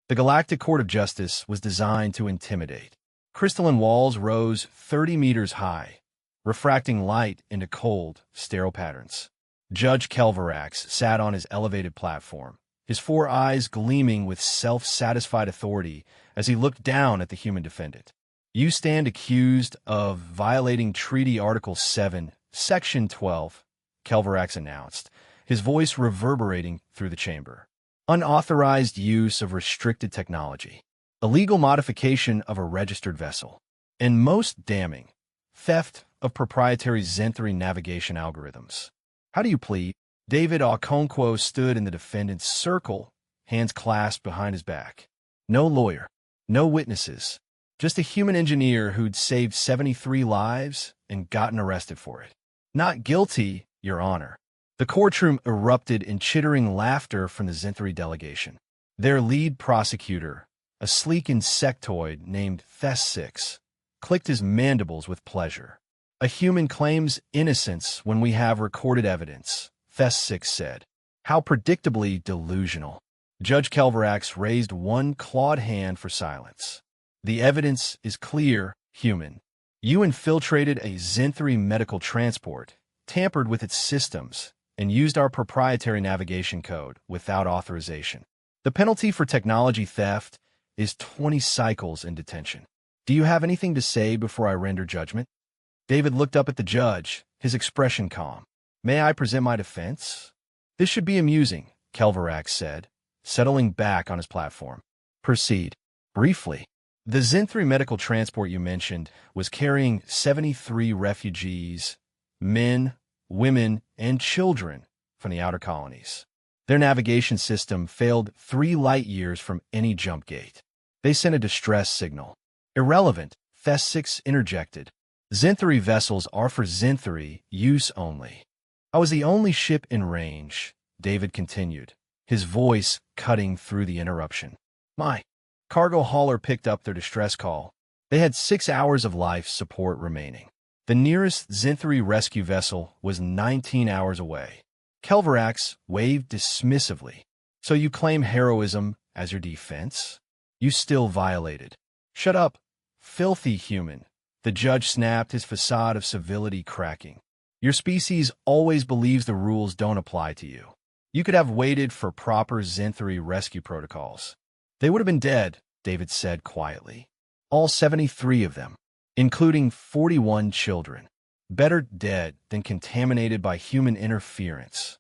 The Galactic Court of Justice was designed to intimidate. Crystalline walls rose 30 meters high, refracting light into cold, sterile patterns. Judge Kelverax sat on his elevated platform, his four eyes gleaming with self-satisfied authority as he looked down at the human defendant. You stand accused of violating Treaty Article 7, Section 12, Kelverax announced, his voice reverberating through the chamber. Unauthorized use of restricted technology, illegal modification of a registered vessel, and most damning, theft of proprietary Zenthri navigation algorithms. How do you plead? David Okonkwo stood in the defendant's circle, hands clasped behind his back. No lawyer, no witnesses, just a human engineer who'd saved 73 lives and gotten arrested for it. Not guilty, Your Honor. The courtroom erupted in chittering laughter from the Zenthri delegation. Their lead prosecutor, a sleek insectoid named Thes6, clicked his mandibles with pleasure. A human claims innocence when we have recorded evidence, Thes6 said. How predictably delusional. Judge Kelverax raised one clawed hand for silence. The evidence is clear, human. You infiltrated a Zenthri medical transport, tampered with its systems, and used our proprietary navigation code without authorization. The penalty for technology theft is 20 cycles in detention. Do you have anything to say before I render judgment? David looked up at the judge, his expression calm. May I present my defense? This should be amusing, Kelverax said, settling back on his platform. Proceed. Briefly. The Zenthri medical transport you mentioned was carrying 73 refugees, men, women, and children from the outer colonies. Their navigation system failed 3 light years from any jump gate. They sent a distress signal. Irrelevant, Thes6 interjected. Zenthri vessels are for Zenthri use only. I was the only ship in range, David continued, his voice cutting through the interruption. My cargo hauler picked up their distress call. They had 6 hours of life support remaining. The nearest Zenthri rescue vessel was 19 hours away. Kelverax waved dismissively. So you claim heroism as your defense? You still violated. Shut up, filthy human. The judge snapped, his facade of civility cracking. Your species always believes the rules don't apply to you. You could have waited for proper Zenthri rescue protocols. They would have been dead, David said quietly. All 73 of them, including 41 children. Better dead than contaminated by human interference.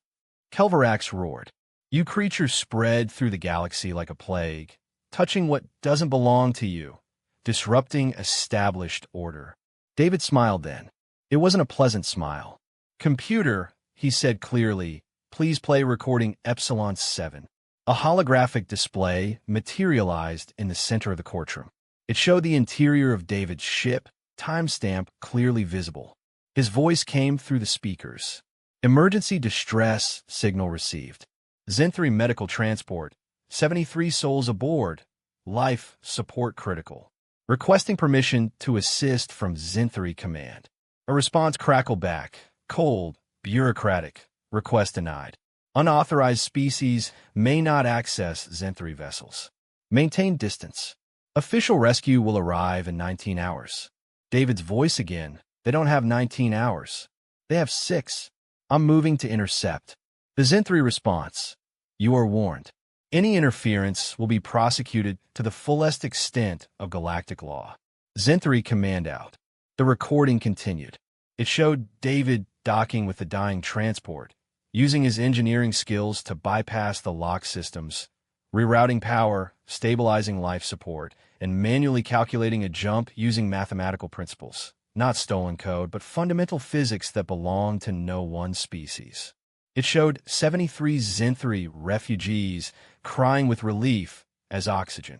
Kelverax roared. You creatures spread through the galaxy like a plague, touching what doesn't belong to you, disrupting established order. David smiled then. It wasn't a pleasant smile. Computer, he said clearly, please play recording Epsilon 7. A holographic display materialized in the center of the courtroom. It showed the interior of David's ship, timestamp clearly visible. His voice came through the speakers. Emergency distress signal received. Zenthri medical transport, 73 souls aboard, life support critical. Requesting permission to assist from Zenthri command. A response crackled back, cold, bureaucratic, request denied. Unauthorized species may not access Zenthri vessels. Maintain distance. Official rescue will arrive in 19 hours. David's voice again. They don't have 19 hours. They have 6. I'm moving to intercept. The Zenthri response. You are warned. Any interference will be prosecuted to the fullest extent of galactic law. Zenthri command out. The recording continued. It showed David docking with the dying transport, using his engineering skills to bypass the lock systems, rerouting power, stabilizing life support, and manually calculating a jump using mathematical principles. Not stolen code, but fundamental physics that belong to no one species. It showed 73 Zenthri refugees crying with relief as oxygen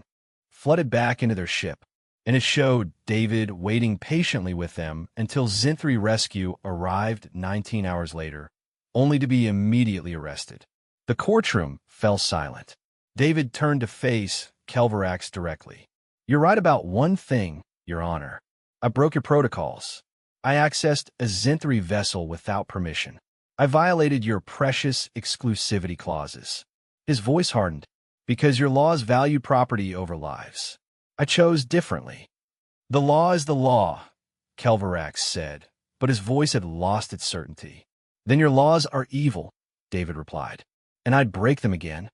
flooded back into their ship. And it showed David waiting patiently with them until Zenthri rescue arrived 19 hours later, only to be immediately arrested. The courtroom fell silent. David turned to face Kelverax directly. You're right about one thing, Your Honor. I broke your protocols. I accessed a Zenthri vessel without permission. I violated your precious exclusivity clauses. His voice hardened. Because your laws value property over lives. I chose differently. The law is the law, Kelverax said, but his voice had lost its certainty. Then your laws are evil, David replied. And I'd break them again.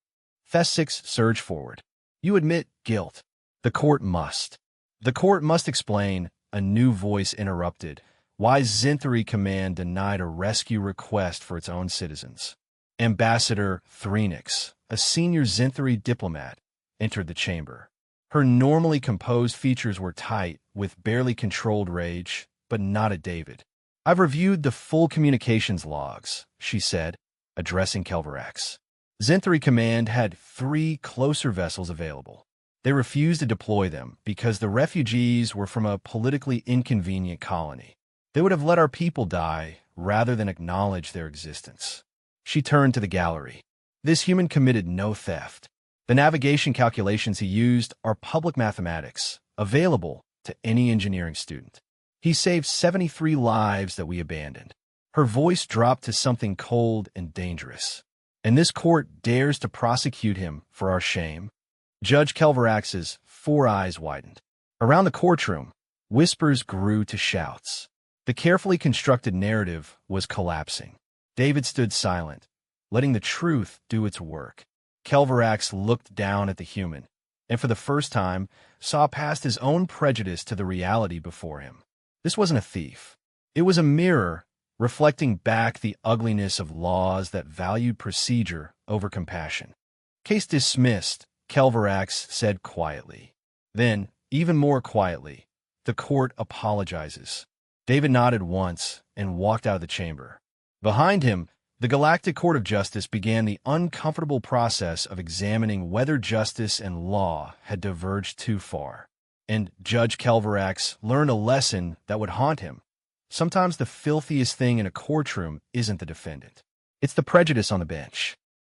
Thesix surged forward. You admit guilt. The court must. The court must explain, a new voice interrupted, why Zinthri Command denied a rescue request for its own citizens. Ambassador Threnix, a senior Zinthri diplomat, entered the chamber. Her normally composed features were tight, with barely controlled rage, but not at David. I've reviewed the full communications logs, she said, addressing Kelverax. Zinthri Command had 3 closer vessels available. They refused to deploy them because the refugees were from a politically inconvenient colony. They would have let our people die rather than acknowledge their existence. She turned to the gallery. This human committed no theft. The navigation calculations he used are public mathematics, available to any engineering student. He saved 73 lives that we abandoned. Her voice dropped to something cold and dangerous. And this court dares to prosecute him for our shame? Judge Kelverax's 4 eyes widened. Around the courtroom, whispers grew to shouts. The carefully constructed narrative was collapsing. David stood silent, letting the truth do its work. Kelverax looked down at the human, and for the first time, saw past his own prejudice to the reality before him. This wasn't a thief. It was a mirror, reflecting back the ugliness of laws that valued procedure over compassion. Case dismissed, Kelverax said quietly. Then, even more quietly, the court apologizes. David nodded once and walked out of the chamber. Behind him, the Galactic Court of Justice began the uncomfortable process of examining whether justice and law had diverged too far. And Judge Kelverax learned a lesson that would haunt him. Sometimes the filthiest thing in a courtroom isn't the defendant. It's the prejudice on the bench.